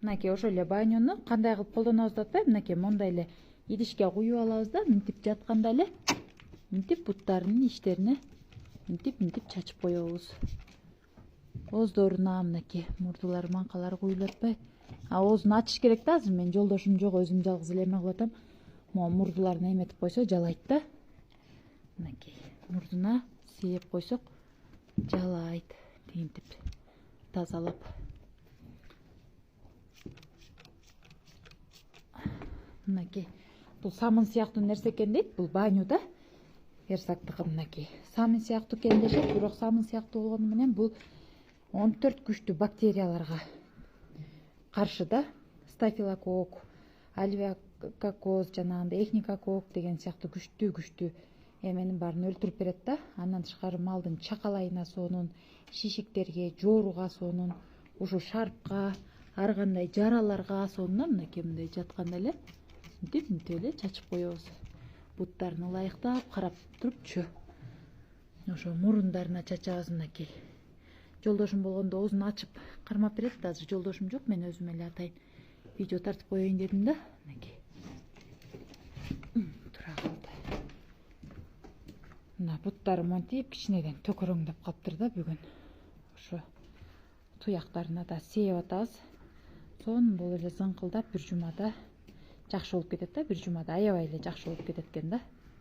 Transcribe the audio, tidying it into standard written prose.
Мынакей ошол эле баньону кандай кылып колдонобуз деп атпайбы? Мынакей мондай эле идишке куюп алабыз да, мынтип жатканда эле мынтип буттарынын ичтерине мынтип чачып коебуз. Оздоруна мынакей мурдулар, маңкалар куюлуп атпайбы? Оозун ачыш керек да, азыр мен жолдошум жок, өзүм жалгыз эле эме кылып атам. Могу мурдуларын эметип койсо жалайт да. Мынакей мурдуна сээп койсок жалайт. Тигинтип тазалап. Мынакей бул самын сыяктуу нерсе экен дейт, бул баню да. Эрсактыкы мынакей самын сыяктуу экен дешет, бирок самын сыяктуу болгону менен бул 14 күчтүү бактерияларга каршы да. Стафилококк, альвеококоз, жанагындай эхинококк деген сыяктуу күчтүү эменин баарын өлтүрүп берет да. Андан тышкары малдын чакалайына сонун, шишиктерге, жооруга сонун, ушу шарпка, ар кандай жараларга сонун. Мынакей мындай жатканда эле мынтип эле чачып коебуз. Буттарын ылайыктап карап турупчу. Ошо мурундарына чачабыз. Мынакей жолдошум болгондо оозун ачып кармап берет да, азыр жолдошум жок, мен өзүм эле атайын. Видео тартып коеюн дедим да. Мынакей тура калды. Мына буттарым монтип кичинеден төкөрөңдөп калыптыр да бүгүн. Ошо туяктарына да сээп атабыз. Сонун болуп эле зыңкылдап бир жумада жакшы болуп кетет да, бир жумада аябай эле жакшы болуп кетет экен да.